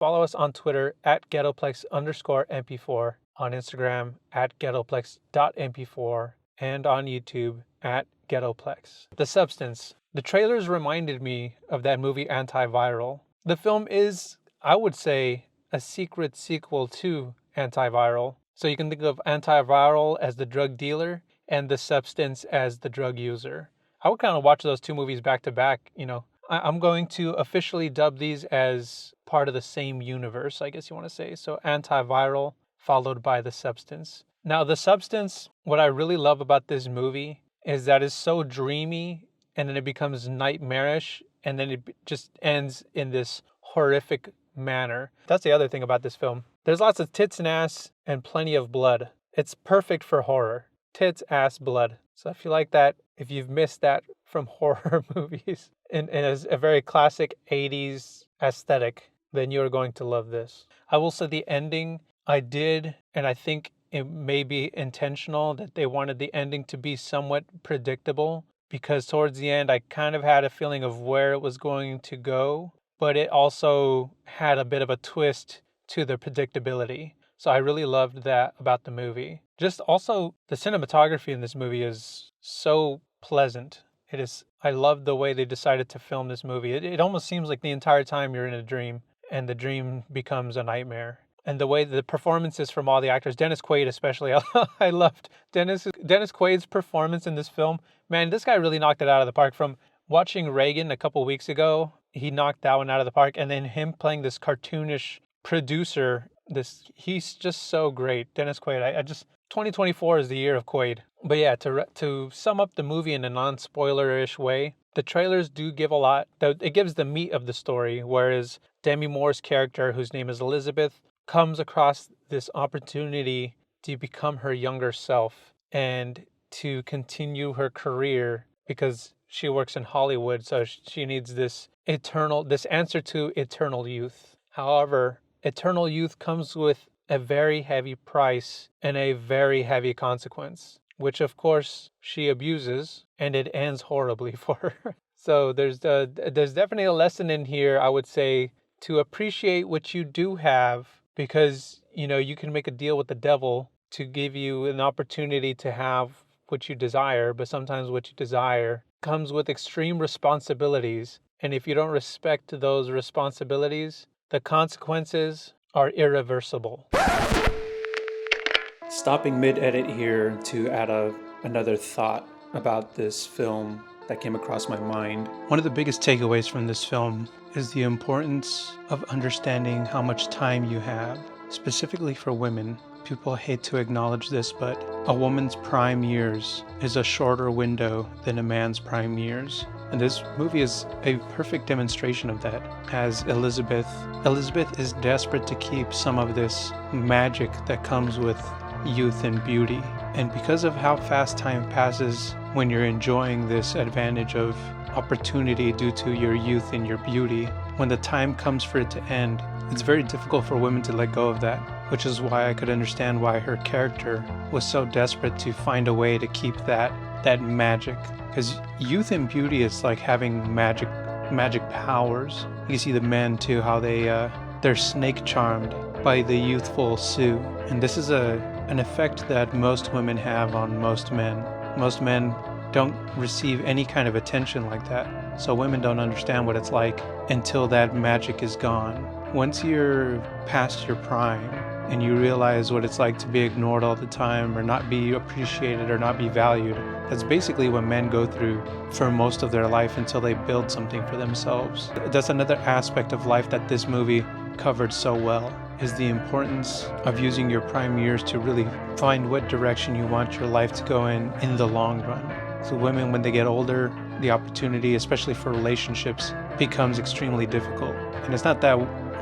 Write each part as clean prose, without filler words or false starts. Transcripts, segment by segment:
Follow us on Twitter at ghettoplex_mp4, on Instagram at ghettoplex.mp4, and on YouTube at ghettoplex. The substance. The trailers reminded me of that movie Antiviral. The film is, I would say, a secret sequel to Antiviral. So you can think of Antiviral as the drug dealer and The Substance as the drug user. I would kind of watch those two movies back to back. I'm going to officially dub these as part of the same universe, I guess you want to say. So Antiviral followed by The Substance. Now, The Substance, what I really love about this movie is that it's so dreamy, and then it becomes nightmarish, and then it just ends in this horrific manner. That's the other thing about this film. There's lots of tits and ass and plenty of blood. It's perfect for horror. Tits, ass, blood. So if you like that, if you've missed that from horror movies in a very classic 80s aesthetic, then you're going to love this. I will say the ending, I did, and I think it may be intentional that they wanted the ending to be somewhat predictable, because towards the end, I kind of had a feeling of where it was going to go, but it also had a bit of a twist to the predictability. So I really loved that about the movie. Just also, the cinematography in this movie is so pleasant. I love the way they decided to film this movie. It almost seems like the entire time you're in a dream, and the dream becomes a nightmare. And the way the performances from all the actors, Dennis Quaid especially, I loved Dennis Quaid's performance in this film. Man, this guy really knocked it out of the park. From watching Reagan a couple weeks ago, he knocked that one out of the park. And then him playing this cartoonish producer, he's just so great. Dennis Quaid, 2024 is the year of Quaid. But yeah, to sum up the movie in a non-spoiler-ish way, the trailers do give a lot. It gives the meat of the story, whereas Demi Moore's character, whose name is Elizabeth, comes across this opportunity to become her younger self and to continue her career, because she works in Hollywood, so she needs this answer to eternal youth. However, eternal youth comes with a very heavy price and a very heavy consequence, which of course she abuses, and it ends horribly for her. So there's definitely a lesson in here, I would say, to appreciate what you do have, because you can make a deal with the devil to give you an opportunity to have what you desire, but sometimes what you desire comes with extreme responsibilities, and if you don't respect those responsibilities, the consequences are irreversible. Stopping mid-edit here to add another thought about this film that came across my mind. One of the biggest takeaways from this film is the importance of understanding how much time you have, specifically for women. People hate to acknowledge this, but a woman's prime years is a shorter window than a man's prime years. And this movie is a perfect demonstration of that, as Elizabeth is desperate to keep some of this magic that comes with youth and beauty. And because of how fast time passes when you're enjoying this advantage of opportunity due to your youth and your beauty, when the time comes for it to end, it's very difficult for women to let go of that, which is why I could understand why her character was so desperate to find a way to keep that magic. Because youth and beauty is like having magic powers. You see the men too, how they're snake charmed by the youthful Sue. And this is an effect that most women have on most men. Most men don't receive any kind of attention like that. So women don't understand what it's like until that magic is gone. Once you're past your prime and you realize what it's like to be ignored all the time, or not be appreciated, or not be valued, that's basically what men go through for most of their life until they build something for themselves. That's another aspect of life that this movie covered so well, is the importance of using your prime years to really find what direction you want your life to go in the long run. So women, when they get older, the opportunity, especially for relationships, becomes extremely difficult. And it's not that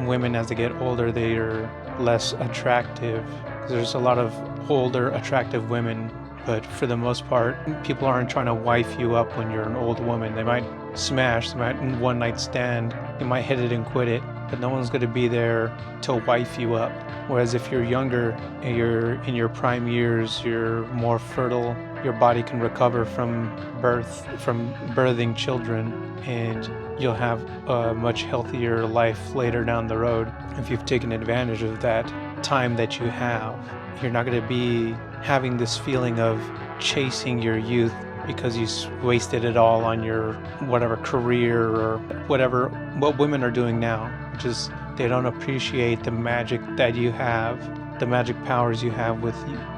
women, as they get older, they are less attractive. There's a lot of older, attractive women, but for the most part, people aren't trying to wife you up when you're an old woman. They might smash, they might one night stand, you might hit it and quit it, but no one's going to be there to wife you up. Whereas if you're younger and you're in your prime years, you're more fertile, your body can recover from birthing children, and you'll have a much healthier life later down the road if you've taken advantage of that time that you have. You're not going to be having this feeling of chasing your youth because you wasted it all on your whatever career or what women are doing now, which is they don't appreciate the magic that you have, the magic powers you have with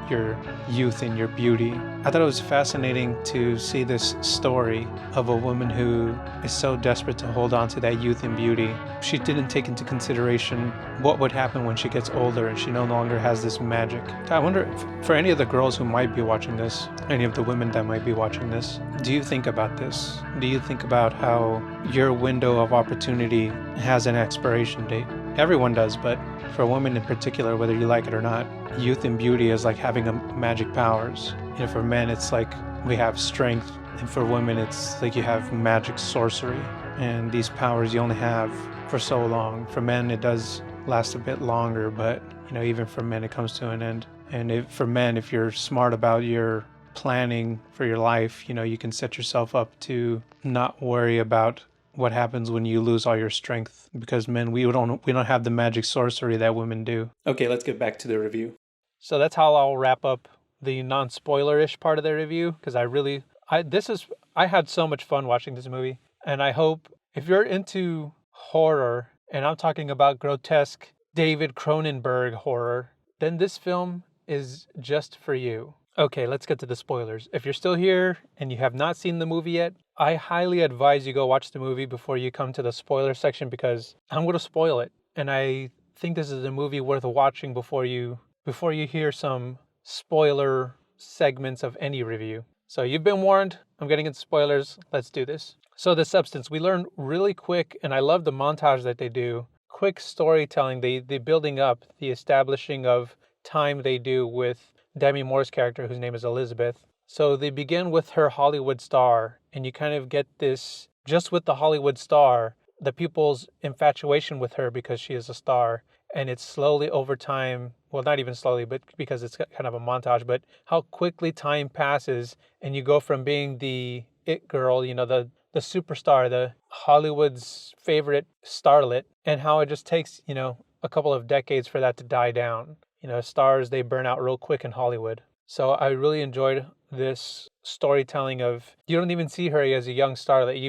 your youth and your beauty. I thought it was fascinating to see this story of a woman who is so desperate to hold on to that youth and beauty. She didn't take into consideration what would happen when she gets older and she no longer has this magic. I wonder if, for any of the girls who might be watching this, any of the women that might be watching this, do you think about this? Do you think about how your window of opportunity has an expiration date? Everyone does, but for women in particular, whether you like it or not, youth and beauty is like having a magic powers. For men, it's like we have strength, and for women, it's like you have magic sorcery. And these powers you only have for so long. For men, it does last a bit longer, but even for men, it comes to an end. And for men, if you're smart about your planning for your life, you can set yourself up to not worry about what happens when you lose all your strength, because men, we don't have the magic sorcery that women do. Okay, let's get back to the review. So that's how I'll wrap up the non-spoiler-ish part of the review, because I had so much fun watching this movie, and I hope if you're into horror, and I'm talking about grotesque David Cronenberg horror, then this film is just for you. Okay, let's get to the spoilers. If you're still here and you have not seen the movie yet, I highly advise you go watch the movie before you come to the spoiler section, because I'm going to spoil it. And I think this is a movie worth watching before you hear some spoiler segments of any review. So you've been warned. I'm getting into spoilers. Let's do this. So the substance, we learn really quick, and I love the montage that they do. Quick storytelling, the building up, the establishing of time they do with Demi Moore's character, whose name is Elizabeth. So they begin with her Hollywood star, and you kind of get this, just with the Hollywood star, the people's infatuation with her because she is a star. And it's slowly over time, well, not even slowly, but because it's kind of a montage, but how quickly time passes and you go from being the it girl, the superstar, the Hollywood's favorite starlet, and how it just takes, a couple of decades for that to die down. Stars, they burn out real quick in Hollywood. So I really enjoyed this storytelling of, you don't even see her as a young starlet.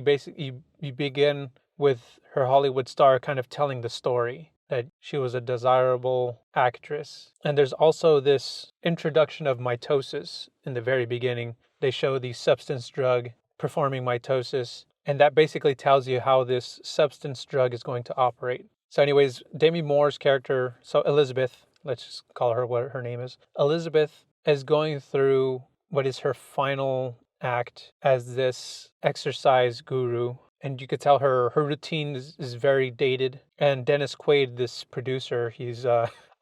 You begin with her Hollywood star kind of telling the story that she was a desirable actress. And there's also this introduction of mitosis in the very beginning. They show the substance drug performing mitosis, and that basically tells you how this substance drug is going to operate. So anyways, Demi Moore's character, so Elizabeth, let's just call her what her name is. Elizabeth is going through what is her final act as this exercise guru. And you could tell her routine is very dated. And Dennis Quaid, this producer, he's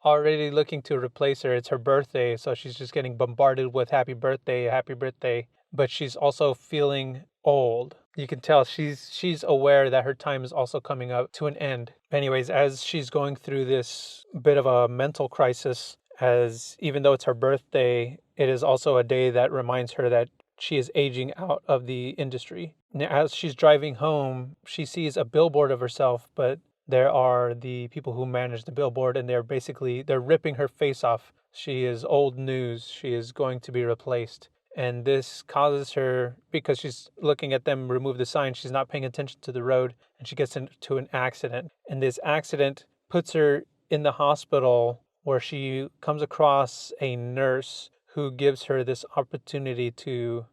already looking to replace her. It's her birthday, so she's just getting bombarded with happy birthday. But she's also feeling old. You can tell she's aware that her time is also coming up to an end. Anyways, as she's going through this bit of a mental crisis, as even though it's her birthday, it is also a day that reminds her that she is aging out of the industry. As she's driving home, she sees a billboard of herself, but there are the people who manage the billboard, and they're ripping her face off. She is old news. She is going to be replaced. And this causes her, because she's looking at them remove the sign, she's not paying attention to the road, and she gets into an accident. And this accident puts her in the hospital, where she comes across a nurse who gives her this opportunity to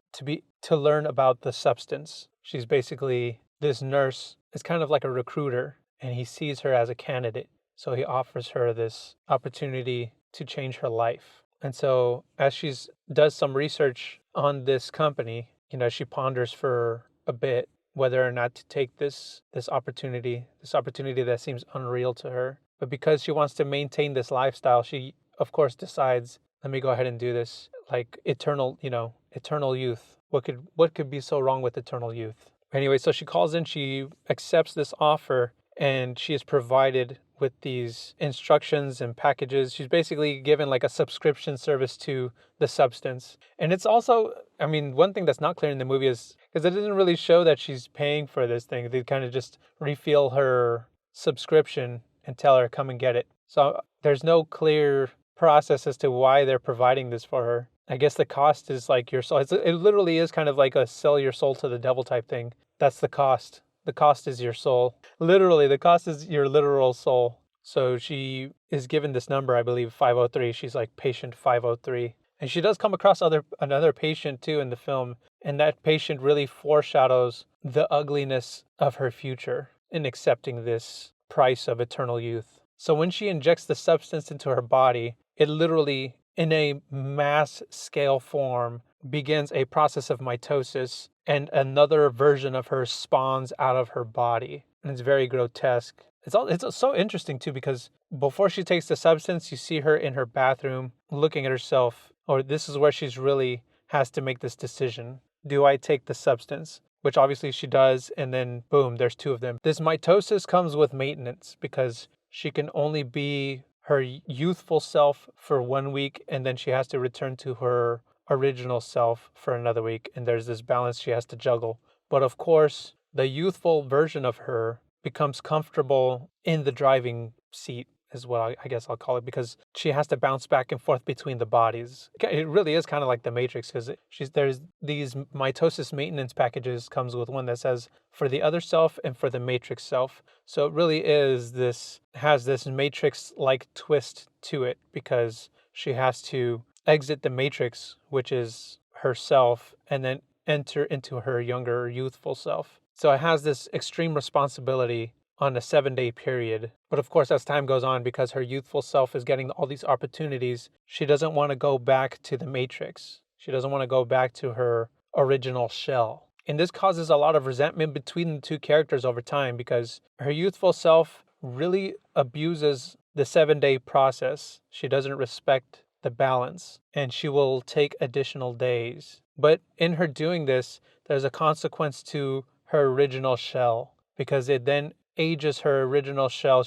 learn about the substance. She's basically, this nurse is kind of like a recruiter, and he sees her as a candidate. So he offers her this opportunity to change her life. And so as she does some research on this company, she ponders for a bit whether or not to take this opportunity that seems unreal to her. But because she wants to maintain this lifestyle, she, of course, decides, let me go ahead and do this. Like eternal youth. What could be so wrong with eternal youth? Anyway, so she calls in, she accepts this offer, and she is provided with these instructions and packages. She's basically given like a subscription service to the substance. And it's also I mean, one thing that's not clear in the movie is because it doesn't really show that she's paying for this thing. They kind of just refill her subscription and tell her, come and get it. So there's no clear process as to why they're providing this for her. I guess the cost is like your soul. It literally is kind of like a sell your soul to the devil type thing. That's the cost. The cost is your soul. Literally, the cost is your literal soul. So she is given this number, I believe, 503. She's like patient 503. And she does come across another patient too in the film. And that patient really foreshadows the ugliness of her future in accepting this price of eternal youth. So when she injects the substance into her body, it literally, in a mass scale form, begins a process of mitosis, and another version of her spawns out of her body. And it's very grotesque. It's so interesting too, because before she takes the substance, you see her in her bathroom looking at herself, or this is where she's really has to make this decision. Do I take the substance? Which obviously she does, and then boom, there's two of them. This mitosis comes with maintenance because she can only be her youthful self for 1 week, and then she has to return to her original self for another week, and there's this balance she has to juggle. But of course, the youthful version of her becomes comfortable in the driving seat, is what I guess I'll call it, because she has to bounce back and forth between the bodies. It really is kind of like the Matrix, because there's these mitosis maintenance packages. Comes with one that says for the other self and for the Matrix self. So it really has this Matrix-like twist to it, because she has to exit the Matrix, which is herself, and then enter into her younger, youthful self. So it has this extreme responsibility on a 7-day period. But of course, as time goes on, because her youthful self is getting all these opportunities, she doesn't want to go back to the Matrix. She doesn't want to go back to her original shell. And this causes a lot of resentment between the two characters over time, because her youthful self really abuses the 7-day process. She doesn't respect the balance, and she will take additional days. But in her doing this, there's a consequence to her original shell, because it then ages her original shell.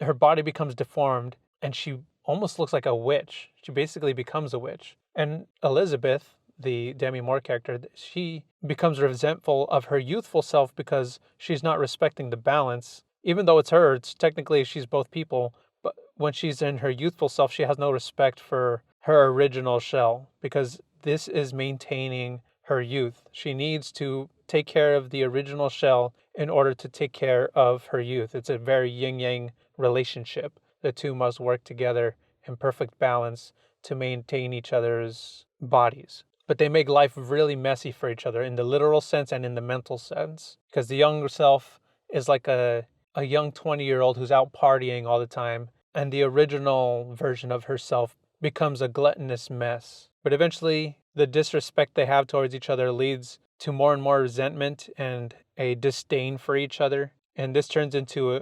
Her body becomes deformed, and she almost looks like a witch. She basically becomes a witch. And Elizabeth, the Demi Moore character, she becomes resentful of her youthful self because she's not respecting the balance. Even though it's her, technically she's both people. But when she's in her youthful self, she has no respect for her original shell, because this is maintaining her youth. She needs to take care of the original shell in order to take care of her youth. It's a very yin-yang relationship. The two must work together in perfect balance to maintain each other's bodies. But they make life really messy for each other in the literal sense and in the mental sense, because the younger self is like a young 20-year-old who's out partying all the time, and the original version of herself becomes a gluttonous mess. But eventually, the disrespect they have towards each other leads to more and more resentment and a disdain for each other. And this turns into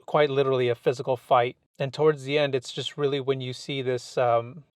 quite literally a physical fight. And towards the end, it's just really when you see this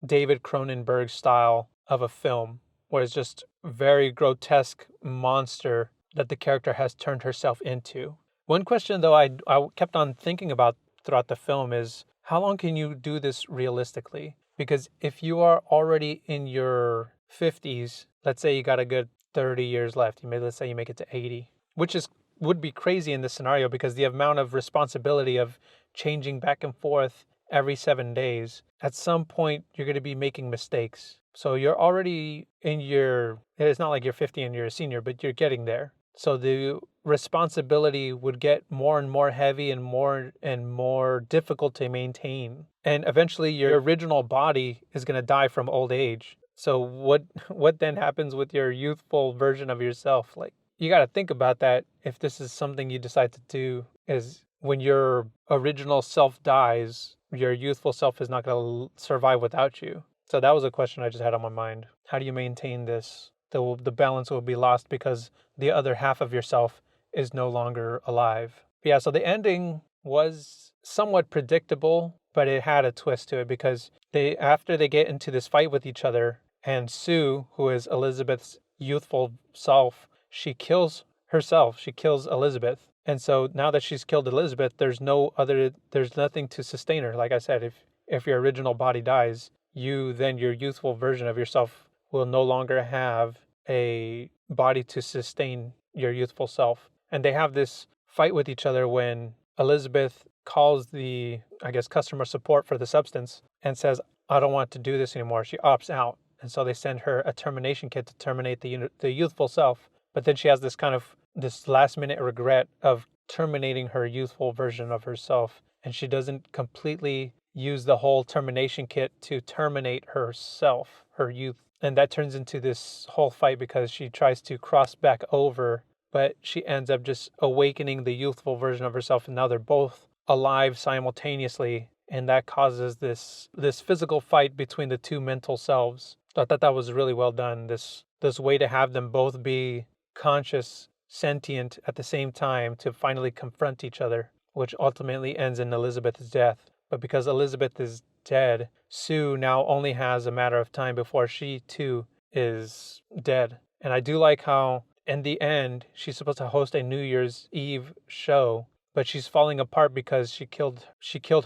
David Cronenberg style of a film, where it's just very grotesque monster that the character has turned herself into. One question, though, I kept on thinking about throughout the film is, how long can you do this realistically? Because if you are already in your 50s, let's say you got a good 30 years left, let's say you make it to 80, which would be crazy in this scenario, because the amount of responsibility of changing back and forth every 7 days, at some point you're going to be making mistakes. So you're already it's not like you're 50 and you're a senior, but you're getting there. So the responsibility would get more and more heavy and more difficult to maintain. And eventually your original body is going to die from old age. So what then happens with your youthful version of yourself? Like, you got to think about that. If this is something you decide to do, is when your original self dies, your youthful self is not going to survive without you. So that was a question I just had on my mind. How do you maintain this? The balance will be lost because the other half of yourself is no longer alive. Yeah, so the ending was somewhat predictable, but it had a twist to it, because after they get into this fight with each other, and Sue, who is Elizabeth's youthful self, she kills herself. She kills Elizabeth. And so now that she's killed Elizabeth, there's nothing to sustain her. Like I said, if your original body dies, your youthful version of yourself will no longer have a body to sustain your youthful self. And they have this fight with each other when Elizabeth calls the, I guess, customer support for the substance and says, I don't want to do this anymore. She opts out. And so they send her a termination kit to terminate the youthful self. But then she has this last minute regret of terminating her youthful version of herself. And she doesn't completely use the whole termination kit to terminate herself, her youth. And that turns into this whole fight because she tries to cross back over, but she ends up just awakening the youthful version of herself. And now they're both alive simultaneously. And that causes this physical fight between the two mental selves. I thought that was really well done. This way to have them both be conscious, sentient at the same time to finally confront each other, which ultimately ends in Elizabeth's death. But because Elizabeth is dead, Sue now only has a matter of time before she too is dead. And I do like how in the end she's supposed to host a New Year's Eve show, but she's falling apart because she killed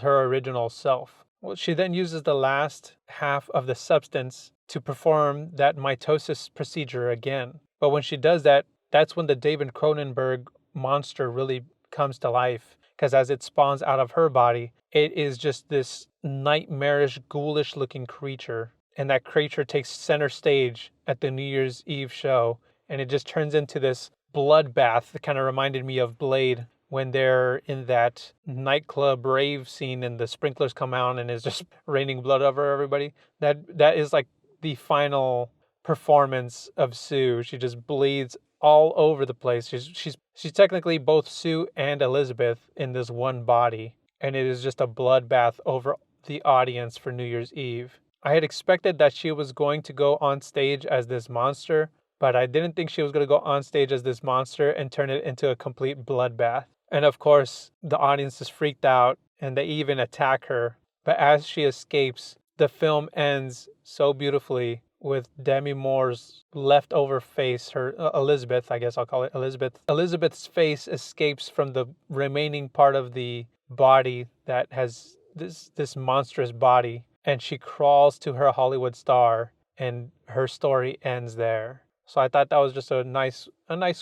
her original self. Well, she then uses the last half of the substance to perform that mitosis procedure again. But when she does that, that's when the David Cronenberg monster really comes to life. Because as it spawns out of her body, it is just this nightmarish, ghoulish looking creature. And that creature takes center stage at the New Year's Eve show. And it just turns into this bloodbath that kind of reminded me of Blade when they're in that nightclub rave scene and the sprinklers come out and it's just raining blood over everybody. That is like the final performance of Sue. She just bleeds all over the place. She's technically both Sue and Elizabeth in this one body, and it is just a bloodbath over the audience for New Year's Eve. I had expected that she was going to go on stage as this monster, but I didn't think she was going to go on stage as this monster and turn it into a complete bloodbath. And of course, the audience is freaked out and they even attack her. But as she escapes, the film ends so beautifully with Demi Moore's leftover face, her Elizabeth, I guess I'll call it Elizabeth. Elizabeth's face escapes from the remaining part of the body that has this monstrous body, and she crawls to her Hollywood star, and her story ends there. So I thought that was just a nice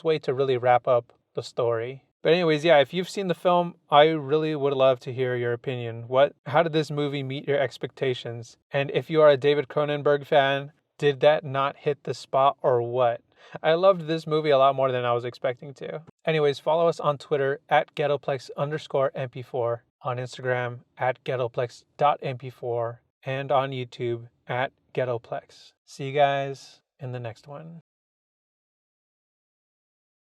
way to really wrap up the story. But anyways, yeah, if you've seen the film, I really would love to hear your opinion. How did this movie meet your expectations? And if you are a David Cronenberg fan, did that not hit the spot or what? I loved this movie a lot more than I was expecting to. Anyways, follow us on Twitter at Ghettoplex_MP4, on Instagram at Ghettoplex.mp4, and on YouTube at Ghettoplex. See you guys in the next one.